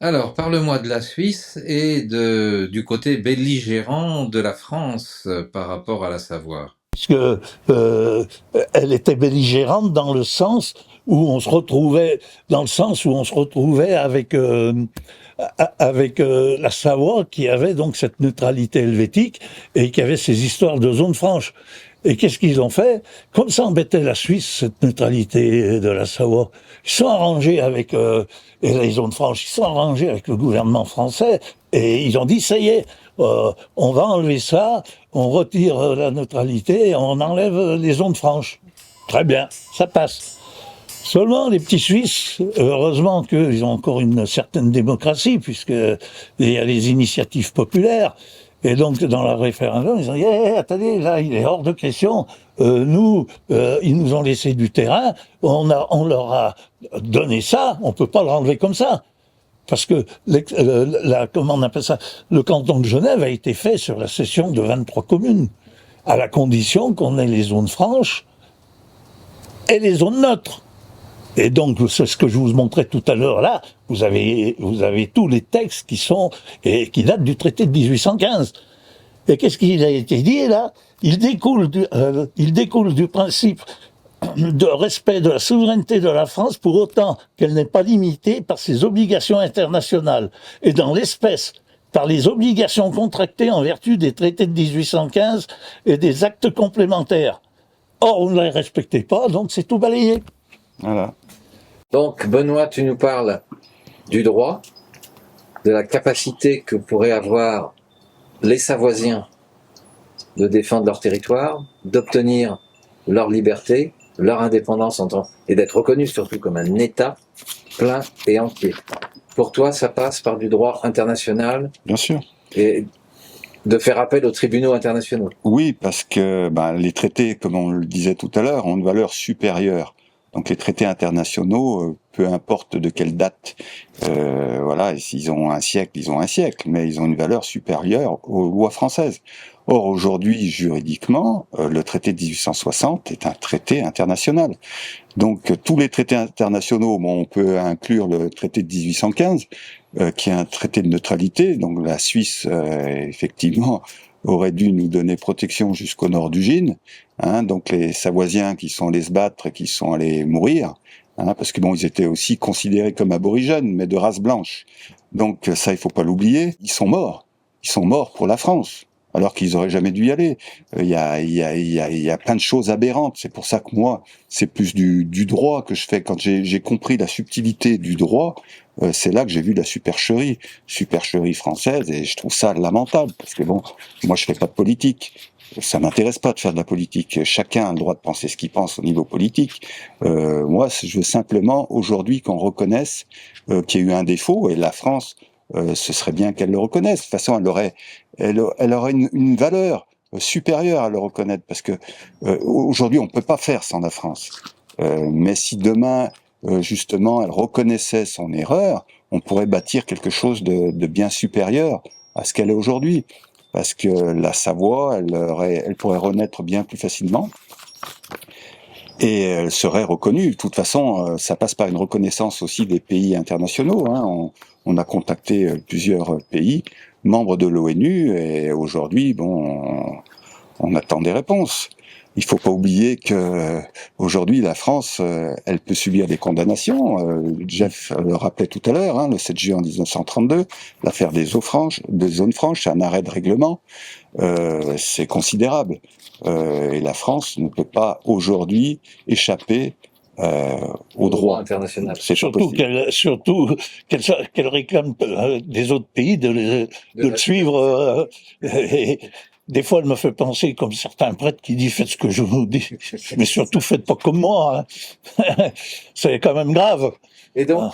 Alors, parle-moi de la Suisse et du côté belligérant de la France par rapport à la Savoie. Puisque elle était belligérante dans le sens où on se retrouvait, avec la Savoie qui avait donc cette neutralité helvétique et qui avait ces histoires de zone franche. Et qu'est-ce qu'ils ont fait? Comme ça embêtait la Suisse, cette neutralité de la Savoie, ils sont arrangés avec et les zones franches, ils sont arrangés avec le gouvernement français et ils ont dit ça y est, on va enlever ça, on retire la neutralité, on enlève les zones franches. Très bien, ça passe. Seulement, les petits Suisses, heureusement qu'ils ont encore une certaine démocratie, puisqu'il y a les initiatives populaires. Et donc, dans le référendum, ils ont dit attendez, là, il est hors de question. Ils nous ont laissé du terrain, on leur a donné ça, on peut pas le renlever comme ça. Parce que, comment on appelle ça, le canton de Genève a été fait sur la cession de 23 communes, à la condition qu'on ait les zones franches et les zones neutres. Et donc, c'est ce que je vous montrais tout à l'heure là, vous avez tous les textes qui datent du traité de 1815. Et qu'est-ce qu'il a été dit là? Il découle du principe de respect de la souveraineté de la France pour autant qu'elle n'est pas limitée par ses obligations internationales. Et dans l'espèce, par les obligations contractées en vertu des traités de 1815 et des actes complémentaires. Or, on ne les respectait pas, donc c'est tout balayé. Voilà. Donc, Benoît, tu nous parles du droit, de la capacité que pourraient avoir les Savoisiens de défendre leur territoire, d'obtenir leur liberté, leur indépendance et d'être reconnus surtout comme un État plein et entier. Pour toi, ça passe par du droit international. Bien sûr. Et de faire appel aux tribunaux internationaux. Oui, parce que les traités, comme on le disait tout à l'heure, ont une valeur supérieure. Donc les traités internationaux, peu importe de quelle date, voilà, et s'ils ont un siècle, ils ont un siècle, mais ils ont une valeur supérieure aux lois françaises. Or, aujourd'hui, juridiquement, le traité de 1860 est un traité international. Donc, tous les traités internationaux, on peut inclure le traité de 1815, qui est un traité de neutralité. Donc, la Suisse, effectivement, aurait dû nous donner protection jusqu'au nord du Gine. Donc, les Savoisiens qui sont allés se battre et qui sont allés mourir, parce que ils étaient aussi considérés comme aborigènes, mais de race blanche. Donc, ça, il faut pas l'oublier. Ils sont morts. Ils sont morts pour la France, alors qu'ils auraient jamais dû y aller. Il y a plein de choses aberrantes. C'est pour ça que moi, c'est plus du droit que je fais. Quand j'ai compris la subtilité du droit, c'est là que j'ai vu la supercherie française, et je trouve ça lamentable. Parce que moi je fais pas de politique. Ça m'intéresse pas de faire de la politique. Chacun a le droit de penser ce qu'il pense au niveau politique. Moi, je veux simplement aujourd'hui qu'on reconnaisse qu'il y a eu un défaut, et la France, ce serait bien qu'elle le reconnaisse. De toute façon, elle aurait une valeur supérieure à le reconnaître, parce que aujourd'hui, on peut pas faire sans la France. Mais si demain, justement, elle reconnaissait son erreur, on pourrait bâtir quelque chose de bien supérieur à ce qu'elle est aujourd'hui. Parce que la Savoie, elle pourrait renaître bien plus facilement. Et elle serait reconnue. De toute façon, ça passe par une reconnaissance aussi des pays internationaux. On a contacté plusieurs pays membres de l'ONU, et aujourd'hui, on attend des réponses. Il faut pas oublier que aujourd'hui la France, elle peut subir des condamnations. Jeff le rappelait tout à l'heure, le 7 juin 1932, l'affaire des zones franches, c'est un arrêt de règlement. C'est considérable. Et la France ne peut pas aujourd'hui échapper au droit international. C'est surtout qu'elle réclame des autres pays de le suivre. Et des fois, elle me fait penser comme certains prêtres qui disent faites ce que je vous dis, mais surtout faites pas comme moi. C'est quand même grave. Et donc,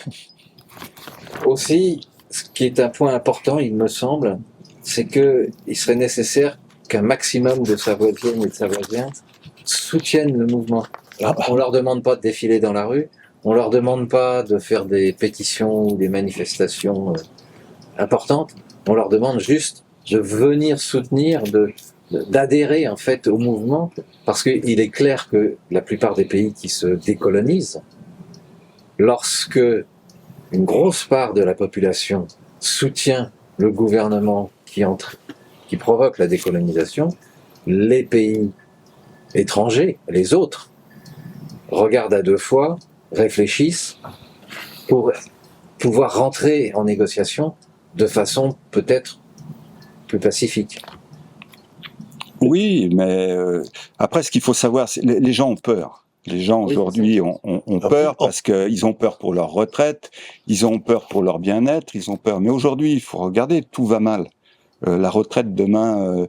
aussi, ce qui est un point important, il me semble, c'est que il serait nécessaire qu'un maximum de Savoisiennes et de Savoisiens soutiennent le mouvement. On leur demande pas de défiler dans la rue, on leur demande pas de faire des pétitions ou des manifestations importantes, on leur demande juste de venir soutenir, d'adhérer en fait au mouvement, parce qu'il est clair que la plupart des pays qui se décolonisent, lorsque une grosse part de la population soutient le gouvernement qui provoque la décolonisation, les pays étrangers, les autres, regardent à deux fois, réfléchissent pour pouvoir rentrer en négociation de façon peut-être plus pacifique. Oui, mais après, ce qu'il faut savoir, c'est les gens ont peur. Les gens aujourd'hui ont peur parce qu'ils ont peur pour leur retraite, ils ont peur pour leur bien-être, ils ont peur. Mais aujourd'hui, il faut regarder, tout va mal. La retraite demain,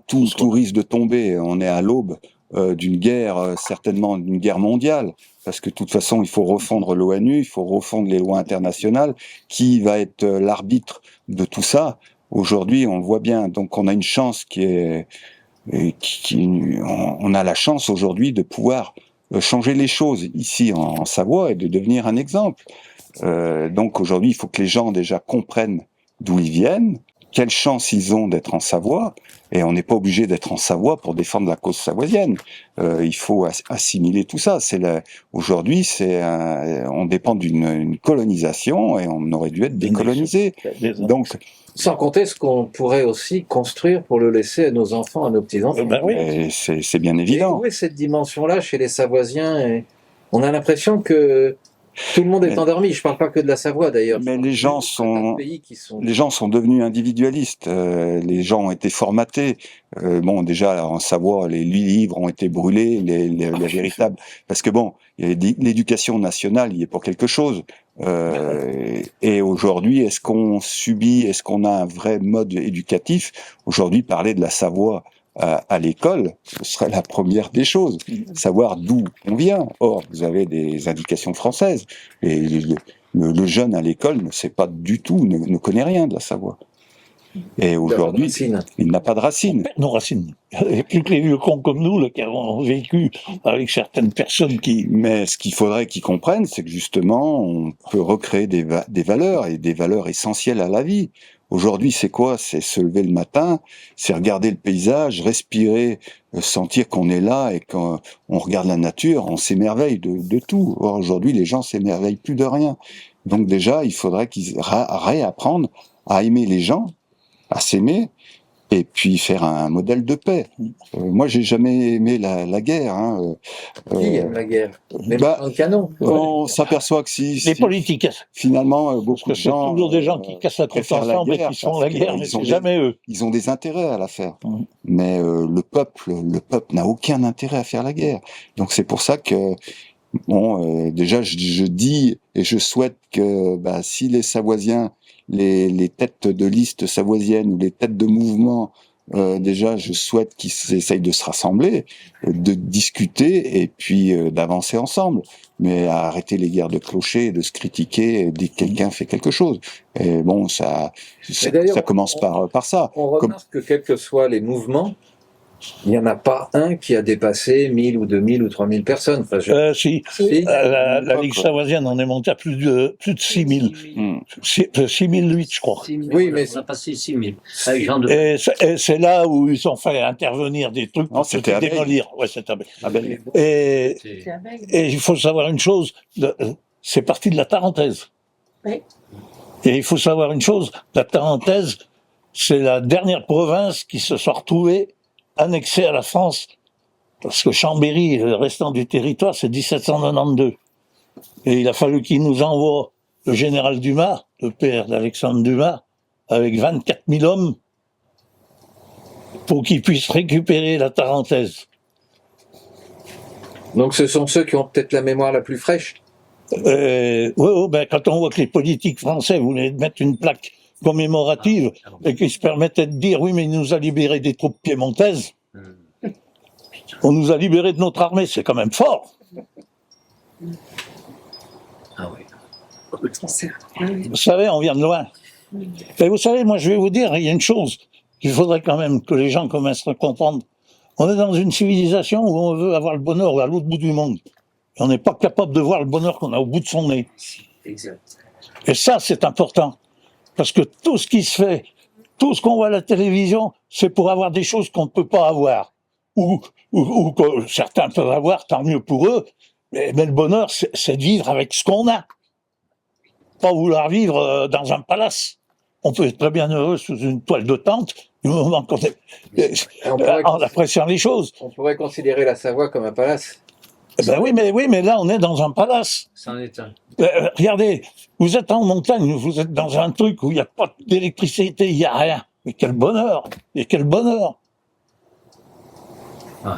tout risque de tomber. On est à l'aube d'une guerre, certainement d'une guerre mondiale, parce que de toute façon, il faut refondre l'ONU, il faut refondre les lois internationales. Qui va être l'arbitre de tout ça? Aujourd'hui, on le voit bien. Donc, on a une chance on a la chance aujourd'hui de pouvoir changer les choses ici en Savoie et de devenir un exemple. Donc aujourd'hui, il faut que les gens déjà comprennent d'où ils viennent, quelle chance ils ont d'être en Savoie, et on n'est pas obligé d'être en Savoie pour défendre la cause savoisienne. Il faut assimiler tout ça. Aujourd'hui, on dépend d'une colonisation et on aurait dû être décolonisé. Donc, sans compter ce qu'on pourrait aussi construire pour le laisser à nos enfants, à nos petits-enfants. Ben oui. C'est bien évident. Et où est cette dimension-là chez les Savoisiens? On a l'impression que tout le monde est endormi. Je ne parle pas que de la Savoie d'ailleurs. Mais les gens sont devenus individualistes. Les gens ont été formatés. Bon, déjà en Savoie, les livres ont été brûlés, les véritables. Parce que bon, l'éducation nationale, il est pour quelque chose. Et aujourd'hui, est-ce qu'on a un vrai mode éducatif? Aujourd'hui, parler de la Savoie à l'école, ce serait la première des choses, savoir d'où on vient. Or, vous avez des indications françaises, et le jeune à l'école ne sait pas du tout, ne connaît rien de la Savoie. Et aujourd'hui, il n'a pas de racines. On perd nos racines. Il n'y a plus que les vieux cons comme nous là, qui avons vécu avec certaines personnes qui... Mais ce qu'il faudrait qu'ils comprennent, c'est que justement, on peut recréer des valeurs, et des valeurs essentielles à la vie. Aujourd'hui, c'est quoi? C'est se lever le matin, c'est regarder le paysage, respirer, sentir qu'on est là, et quand on regarde la nature, on s'émerveille de tout. Or, aujourd'hui, les gens s'émerveillent plus de rien. Donc déjà, il faudrait qu'ils réapprennent à aimer les gens, à s'aimer, et puis faire un modèle de paix. Moi, j'ai jamais aimé la guerre. Qui aime la guerre? Même en canon. On s'aperçoit que les politiques. Finalement, beaucoup de gens... C'est toujours des gens qui cassent la tête ensemble et qui font la guerre, mais c'est jamais eux. Ils ont des intérêts à la faire. Mais le peuple n'a aucun intérêt à faire la guerre. Donc c'est pour ça que déjà, je dis et je souhaite que si les Savoisiens, les têtes de liste savoisiennes ou les têtes de mouvement, déjà, je souhaite qu'ils essayent de se rassembler, de discuter et puis d'avancer ensemble. Mais à arrêter les guerres de clochers, de se critiquer dès que quelqu'un fait quelque chose. Et bon, ça commence par ça. On remarque que quels que soient les mouvements, il n'y en a pas un qui a dépassé 1000 ou 2000 ou 3000 personnes. Enfin, si. La Ligue savoisienne, on est monté à plus de 6000. 6008, je crois. 6 000, oui, mais on a passé 6 000. Et c'est là où ils ont fait intervenir des trucs pour se démolir. Ouais, c'était à Belle. Et il faut savoir une chose, c'est parti de la Tarentaise. Oui. Et il faut savoir une chose, la Tarentaise, c'est la dernière province qui se soit retrouvée annexée à la France, parce que Chambéry, le restant du territoire, c'est 1792. Et il a fallu qu'il nous envoie le général Dumas, le père d'Alexandre Dumas, avec 24 000 hommes, pour qu'il puisse récupérer la Tarentaise. Donc ce sont ceux qui ont peut-être la mémoire la plus fraîche. Quand on voit que les politiques français voulaient mettre une plaque commémorative et qu'ils se permettaient de dire oui, mais il nous a libéré des troupes piémontaises, on nous a libéré de notre armée, c'est quand même fort. Ah oui. Vous savez, on vient de loin. Et vous savez, moi je vais vous dire, il y a une chose qu'il faudrait quand même que les gens commencent à comprendre. On est dans une civilisation où on veut avoir le bonheur à l'autre bout du monde. Et on n'est pas capable de voir le bonheur qu'on a au bout de son nez. Exact. Et ça, c'est important. Parce que tout ce qui se fait, tout ce qu'on voit à la télévision, c'est pour avoir des choses qu'on ne peut pas avoir. Ou que certains peuvent avoir, tant mieux pour eux. Mais le bonheur, c'est de vivre avec ce qu'on a. pas vouloir vivre dans un palace. On peut être très bien heureux sous une toile de tente du moment qu'on est en appréciant les choses. On pourrait considérer la Savoie comme un palace. Ben oui, mais là, on est dans un palace. C'en est un. Regardez, vous êtes en montagne, vous êtes dans un truc où il n'y a pas d'électricité, il n'y a rien. Mais quel bonheur! Et quel bonheur! Ouais.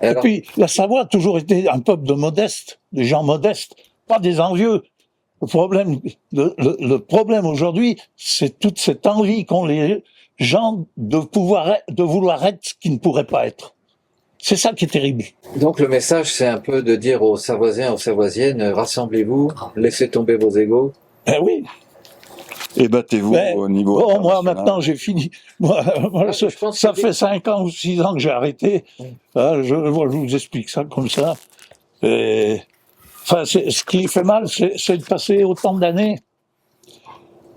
Et Alors, puis, la Savoie a toujours été un peuple de modestes, des gens modestes, pas des envieux. Le problème aujourd'hui, c'est toute cette envie qu'ont les gens de vouloir être ce qu'ils ne pourraient pas être. C'est ça qui est terrible. donc le message, c'est un peu de dire aux Savoisiens, aux Savoisiennes, rassemblez-vous, laissez tomber vos égos. Eh oui. Et battez-vous Mais, au niveau bon, moi, international. maintenant, j'ai fini. Moi, je pense ça que- fait 5 ans ou 6 ans que j'ai arrêté. Je vous explique ça comme ça. Et, enfin, ce qui fait mal, c'est de passer autant d'années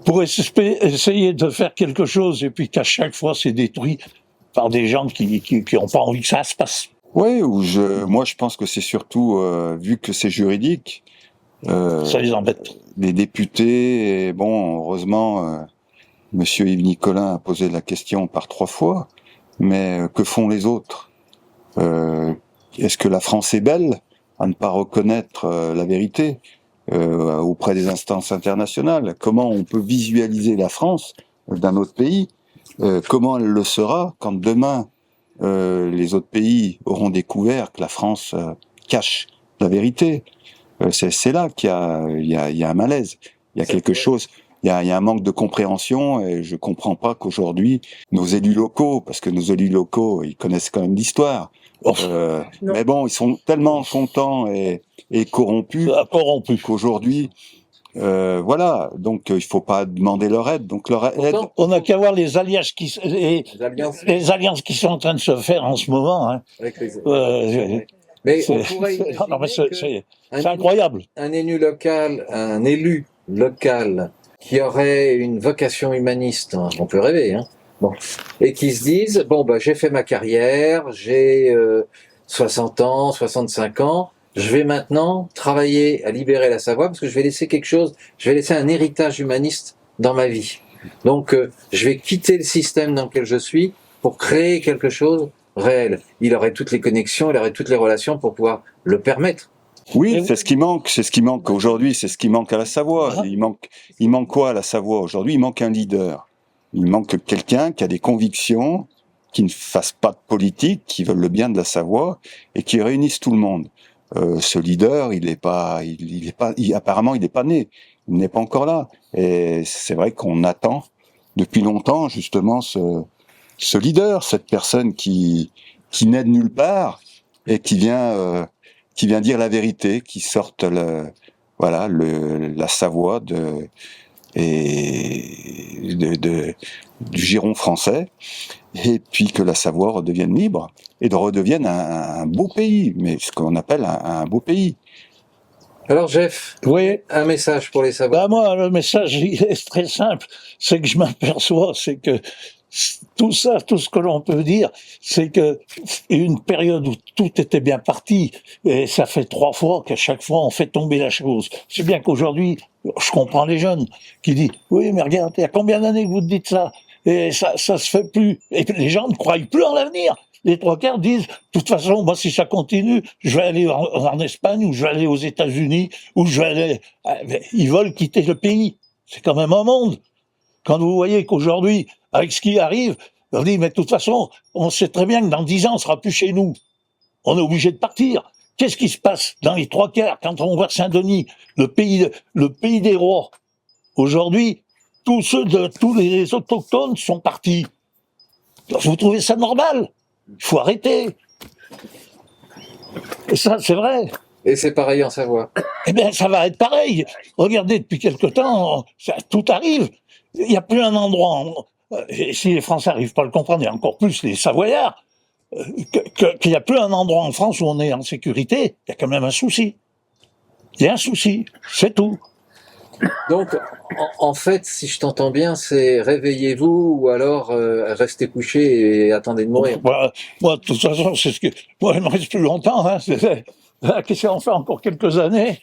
pour essayer de faire quelque chose et puis qu'à chaque fois, c'est détruit par des gens qui ont pas envie que ça se passe. Oui, moi je pense que c'est surtout, vu que c'est juridique, Ça les embête. les députés, et bon, heureusement, Monsieur Yves Nicolin a posé la question par 3 fois, mais que font les autres? Est-ce que la France est belle à ne pas reconnaître la vérité auprès des instances internationales? Comment on peut visualiser la France d'un autre pays? Comment elle le sera quand demain les autres pays auront découvert que la France cache la vérité? C'est là qu'il y a un malaise, il y a quelque chose, il y a un manque de compréhension, et je comprends pas qu'aujourd'hui nos élus locaux, parce que nos élus locaux ils connaissent quand même l'histoire, mais bon, ils sont tellement contents et corrompus Corrompu. qu'aujourd'hui voilà, donc il faut pas demander leur aide. Donc leur aide, Pourtant, On n'a qu'à voir les alliances les alliances les alliances qui sont en train de se faire en ce moment. Hein. avec les... C'est Mais on pourrait non, mais imaginer c'est qu'un incroyable. un élu local qui aurait une vocation humaniste, hein, on peut rêver, hein, bon, et qui se disent, bon, bah, j'ai fait ma carrière, j'ai 60 ans, 65 ans, je vais maintenant travailler à libérer la Savoie parce que je vais laisser quelque chose, je vais laisser un héritage humaniste dans ma vie. Donc, je vais quitter le système dans lequel je suis pour créer quelque chose réel. Il aurait toutes les connexions, il aurait toutes les relations pour pouvoir le permettre. oui, c'est ce qui manque aujourd'hui, c'est ce qui manque à la Savoie. Ah. Il manque quoi à la Savoie aujourd'hui? Il manque un leader. Il manque quelqu'un qui a des convictions, qui ne fasse pas de politique, qui veulent le bien de la Savoie et qui réunisse tout le monde. Ce leader, apparemment, il n'est pas né. Il n'est pas encore là. Et c'est vrai qu'on attend depuis longtemps, justement, ce leader, cette personne qui naît de nulle part et qui vient dire la vérité, qui sorte la Savoie du giron français, et puis que la Savoie redevienne libre et redevienne un beau pays, mais ce qu'on appelle un beau pays. Alors, Jeff, Oui. un message pour les Savoies. Bah moi, le message il est très simple. C'est que je m'aperçois, c'est que tout ça, tout ce que l'on peut dire, c'est que une période où tout était bien parti, et ça fait 3 fois qu'à chaque fois on fait tomber la chose. C'est bien qu'aujourd'hui, je comprends les jeunes qui disent oui, mais regarde, il y a combien d'années que vous dites ça et ça se fait plus. Et les gens ne croient plus en l'avenir. Les 3/4 disent, de toute façon, moi, si ça continue, je vais aller en Espagne, ou je vais aller aux États-Unis, ou je vais aller... Ils veulent quitter le pays. C'est quand même un monde. Quand vous voyez qu'aujourd'hui, avec ce qui arrive, on dit, mais de toute façon, on sait très bien que dans 10 ans, on sera plus chez nous. On est obligé de partir. Qu'est-ce qui se passe dans les 3/4 quand on voit Saint-Denis, le pays des rois? Aujourd'hui, tous les autochtones sont partis. Vous trouvez ça normal? Il faut arrêter. Et ça, c'est vrai. Et c'est pareil en Savoie. Eh bien, ça va être pareil. Regardez, depuis quelque temps, tout arrive. Il n'y a plus un endroit, et si les Français n'arrivent pas à le comprendre, et encore plus les Savoyards, qu'il n'y a plus un endroit en France où on est en sécurité, il y a quand même un souci. Il y a un souci, c'est tout. Donc, en fait, si je t'entends bien, c'est réveillez-vous ou alors restez couché et attendez de mourir. Moi, de toute façon, c'est ce que... Moi, il ne me reste plus longtemps. Hein, qu'est-ce qu'on fait encore quelques années?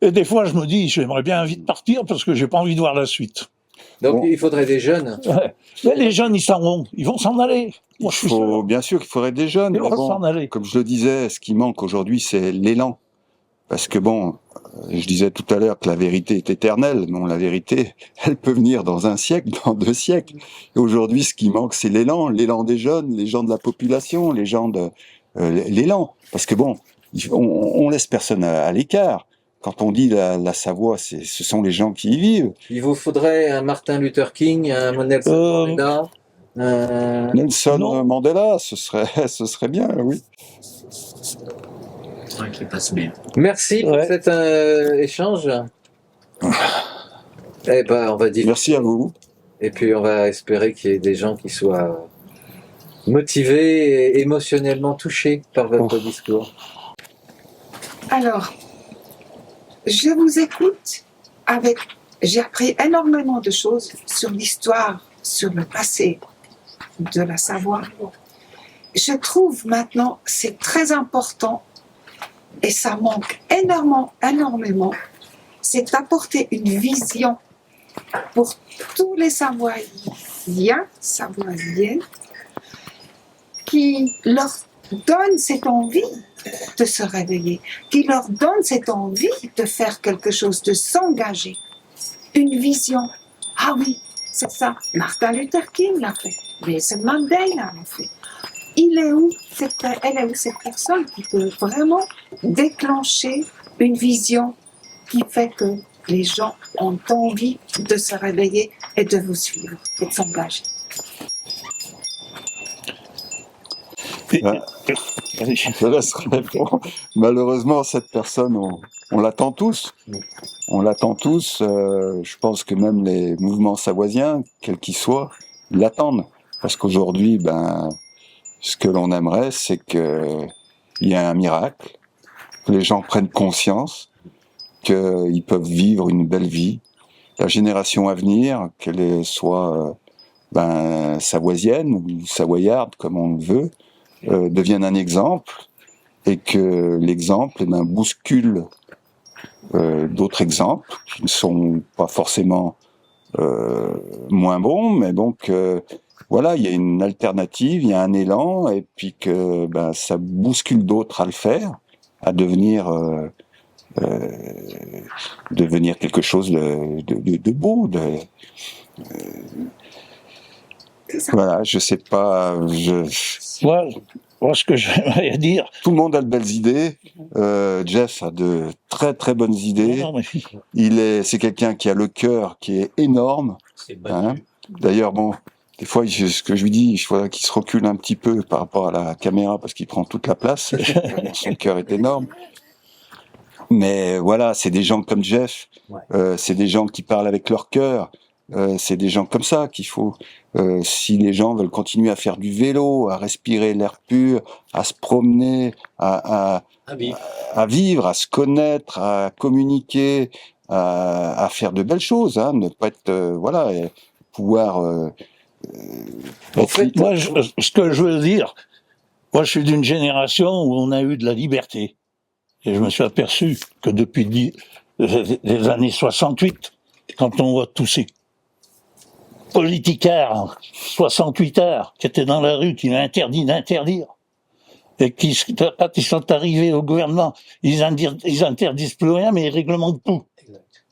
Et des fois, je me dis, j'aimerais bien vite partir parce que j'ai pas envie de voir la suite. Donc Bon. il faudrait des jeunes. Ouais. Mais les jeunes, ils s'en vont. Ils vont s'en aller. Moi, je suis sûr. Bien sûr qu'il faudrait des jeunes, Ils mais vont bon, s'en aller. comme je le disais, ce qui manque aujourd'hui, c'est l'élan. Parce que bon, je disais tout à l'heure que la vérité est éternelle. Non, la vérité, elle peut venir dans un siècle, dans 2 siècles. Et aujourd'hui, ce qui manque, c'est l'élan des jeunes, les gens de la population, les gens de l'élan. Parce que bon, on laisse personne à l'écart. Quand on dit la Savoie, ce sont les gens qui y vivent. Il vous faudrait un Martin Luther King, un Nelson Mandela, Nelson non. Mandela, ce serait bien, oui. Ouais, qui passe bien. Merci pour Ouais. cet échange. Eh ben, on va dire. Merci à vous. Et puis on va espérer qu'il y ait des gens qui soient motivés et émotionnellement touchés par votre discours. Alors, je vous écoute avec... J'ai appris énormément de choses sur l'histoire, sur le passé de la Savoie. Je trouve maintenant c'est très important et ça manque énormément, c'est d'apporter une vision pour tous les Savoyens, Savoyennes, qui leur donne cette envie de se réveiller, qui leur donne cette envie de faire quelque chose, de s'engager. Une vision. Ah oui, c'est ça. Martin Luther King l'a fait. Nelson Mandela l'a fait. Elle est où cette personne qui peut vraiment déclencher une vision qui fait que les gens ont envie de se réveiller et de vous suivre et de s'engager. Je laisse répondre. Malheureusement, cette personne, on l'attend tous. On l'attend tous. Je pense que même les mouvements savoisiens, quels qu'ils soient, l'attendent. Parce qu'aujourd'hui, ce que l'on aimerait, c'est qu'il y ait un miracle, que les gens prennent conscience qu'ils peuvent vivre une belle vie. La génération à venir, qu'elle soit savoisienne ou savoyarde, comme on le veut, devienne un exemple, et que l'exemple bouscule d'autres exemples qui ne sont pas forcément moins bons, mais donc voilà, il y a une alternative, il y a un élan, et puis que ça bouscule d'autres à le faire, à devenir quelque chose de beau. Voilà, je sais pas. Moi, ce que j'aimerais dire. Tout le monde a de belles idées. Jeff a de très très bonnes idées. Non, mais... C'est quelqu'un qui a le cœur qui est énorme. C'est battu. D'ailleurs, bon, des fois, ce que je lui dis, il faudrait qu'il se recule un petit peu par rapport à la caméra parce qu'il prend toute la place. Son cœur est énorme. Mais voilà, c'est des gens comme Jeff. Ouais. C'est des gens qui parlent avec leur cœur. C'est des gens comme ça qu'il faut. Si les gens veulent continuer à faire du vélo, à respirer l'air pur, à se promener, à vivre, à se connaître, à communiquer, à faire de belles choses, ne pas être pouvoir. En fait, moi, ce que je veux dire, moi, je suis d'une génération où on a eu de la liberté, et je me suis aperçu que depuis les années 68, quand on voit tous ces politicards, 68ards, qui étaient dans la rue, qui ont interdit d'interdire, et qui, quand ils sont arrivés au gouvernement, ils interdisent plus rien, mais ils réglementent tout. Exact.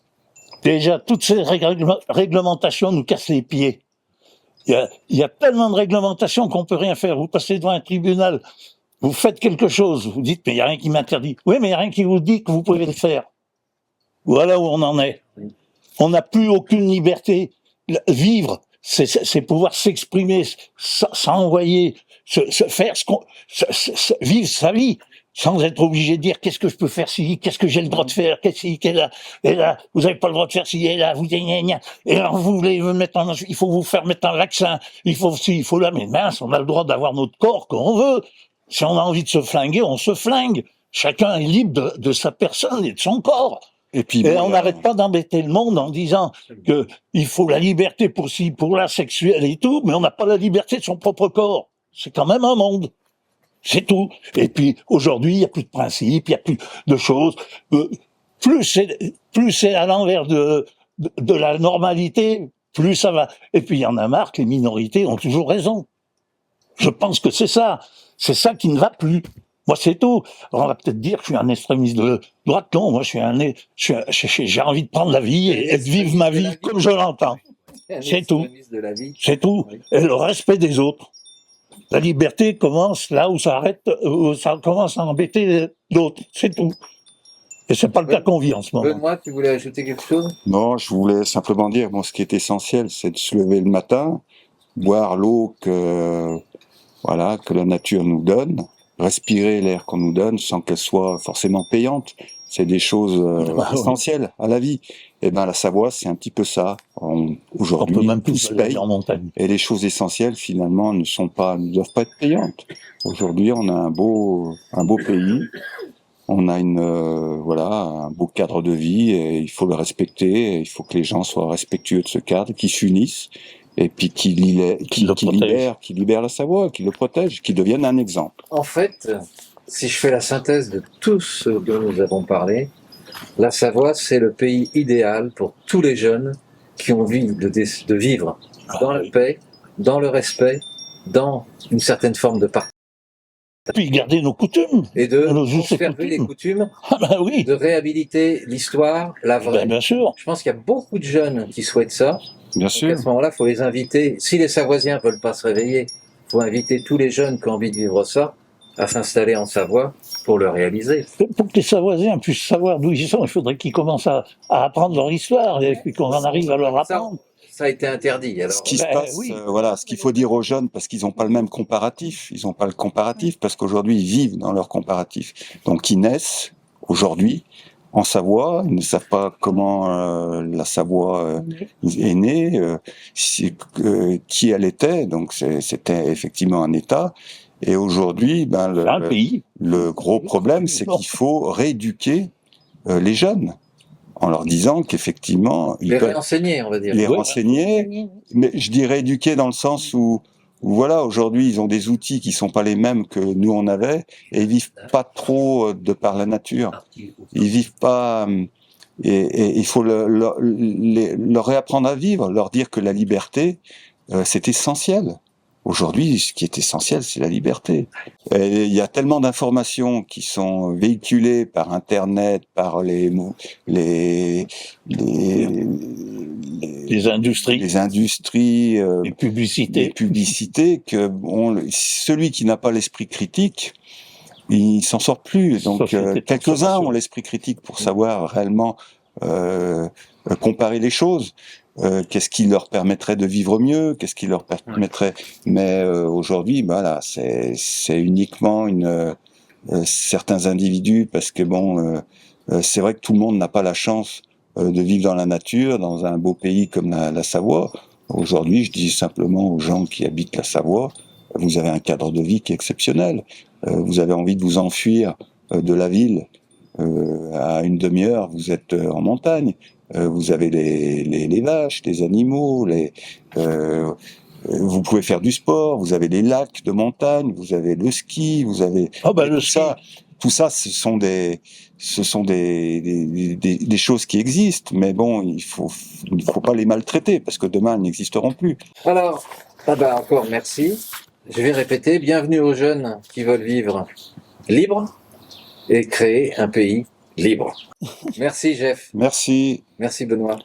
Déjà, toutes ces réglementations nous cassent les pieds. Il y a tellement de réglementations qu'on peut rien faire. Vous passez devant un tribunal, vous faites quelque chose, vous dites, mais il n'y a rien qui m'interdit. Oui, mais il n'y a rien qui vous dit que vous pouvez le faire. Voilà où on en est. On n'a plus aucune liberté. Vivre, c'est pouvoir s'exprimer, s'envoyer, faire vivre sa vie, sans être obligé de dire qu'est-ce que je peux faire ci, qu'est-ce que j'ai le droit de faire, et là, vous n'avez pas le droit de faire ci, et là, et alors vous voulez me mettre il faut vous faire mettre un vaccin, il faut ci, il faut là, mais mince, on a le droit d'avoir notre corps qu'on veut. Si on a envie de se flinguer, on se flingue. Chacun est libre de sa personne et de son corps. Et puis, on n'arrête pas d'embêter le monde en disant que il faut la liberté pour la sexuelle et tout, mais on n'a pas la liberté de son propre corps. C'est quand même un monde. C'est tout. Et puis, aujourd'hui, il n'y a plus de principes, il n'y a plus de choses. plus c'est à l'envers de la normalité, plus ça va. Et puis il y en a marre que les minorités ont toujours raison. Je pense que c'est ça qui ne va plus. Moi, c'est tout. Alors, on va peut-être dire que je suis un extrémiste de droite. Non, moi, j'ai envie de prendre la vie et de vivre ma vie comme je l'entends. C'est tout. De la vie. C'est tout. Et le respect des autres. La liberté commence là où ça arrête, où ça commence à embêter d'autres. C'est tout. Et c'est pas le cas qu'on vit en ce moment. Benoît, tu voulais ajouter quelque chose? Non, je voulais simplement dire, bon, ce qui est essentiel, c'est de se lever le matin, boire l'eau que la nature nous donne, respirer l'air qu'on nous donne sans qu'elle soit forcément payante. C'est des choses essentielles à la vie. Et ben la Savoie, c'est un petit peu ça. Aujourd'hui, on peut même tout plus se aller paye. en montagne. Et les choses essentielles, finalement, ne doivent pas être payantes. Aujourd'hui, on a un beau pays. On a un beau cadre de vie et il faut le respecter. Et il faut que les gens soient respectueux de ce cadre, qu'ils s'unissent et puis qu'ils libèrent la Savoie, qu'ils le protègent, qu'ils deviennent un exemple. En fait, si je fais la synthèse de tout ce dont nous avons parlé, la Savoie, c'est le pays idéal pour tous les jeunes qui ont envie de vivre dans la paix, dans le respect, dans une certaine forme de partage. Puis garder nos coutumes. Et de nos us et conserver les coutumes, Ah ben oui, de réhabiliter l'histoire, la vraie. ben, bien sûr. Je pense qu'il y a beaucoup de jeunes qui souhaitent ça. Bien Donc à ce moment-là, il faut les inviter. Si les Savoisiens ne veulent pas se réveiller, il faut inviter tous les jeunes qui ont envie de vivre ça à s'installer en Savoie pour le réaliser. Pour que les Savoisiens puissent savoir d'où ils sont, il faudrait qu'ils commencent à apprendre leur histoire et puis qu'on en arrive à leur apprendre. Ça a été interdit. Alors, Ce qui se Ben passe, oui. ce qu'il faut dire aux jeunes, parce qu'ils n'ont pas le même comparatif. Ils n'ont pas le comparatif parce qu'aujourd'hui, ils vivent dans leur comparatif. Donc, ils naissent aujourd'hui en Savoie. Ils ne savent pas comment la Savoie est née, qui elle était. Donc, c'était effectivement un État. Et aujourd'hui, Un pays. le gros problème, c'est qu'il faut rééduquer les jeunes en leur disant qu'effectivement, ils les peuvent réenseigner, on va dire. les renseigner, mais je dirais éduquer dans le sens où voilà, aujourd'hui, ils ont des outils qui sont pas les mêmes que nous on avait, et ils vivent pas trop de par la nature. Ils vivent pas, et il faut leur réapprendre à vivre, leur dire que la liberté, c'est essentiel. Aujourd'hui, ce qui est essentiel, c'est la liberté. Et il y a tellement d'informations qui sont véhiculées par Internet, par les industries, les publicités. que celui qui n'a pas l'esprit critique, il s'en sort plus. Donc quelques-uns ont l'esprit critique pour savoir réellement comparer les choses. Qu'est-ce qui leur permettrait de vivre mieux, qu'est-ce qui leur permettrait, mais aujourd'hui, voilà, c'est uniquement certains individus, parce que c'est vrai que tout le monde n'a pas la chance de vivre dans la nature, dans un beau pays comme la Savoie. Aujourd'hui, je dis simplement aux gens qui habitent la Savoie, vous avez un cadre de vie qui est exceptionnel. Vous avez envie de vous enfuir de la ville à une demi-heure, vous êtes en montagne. Vous avez les vaches, les animaux, vous pouvez faire du sport, vous avez les lacs de montagne, vous avez le ski, vous avez tout ça, ce sont des choses qui existent, mais bon, il faut pas les maltraiter parce que demain elles n'existeront plus. Alors, encore merci. Je vais répéter, bienvenue aux jeunes qui veulent vivre libres et créer un pays libre. Merci Jeff. Merci. Merci Benoît.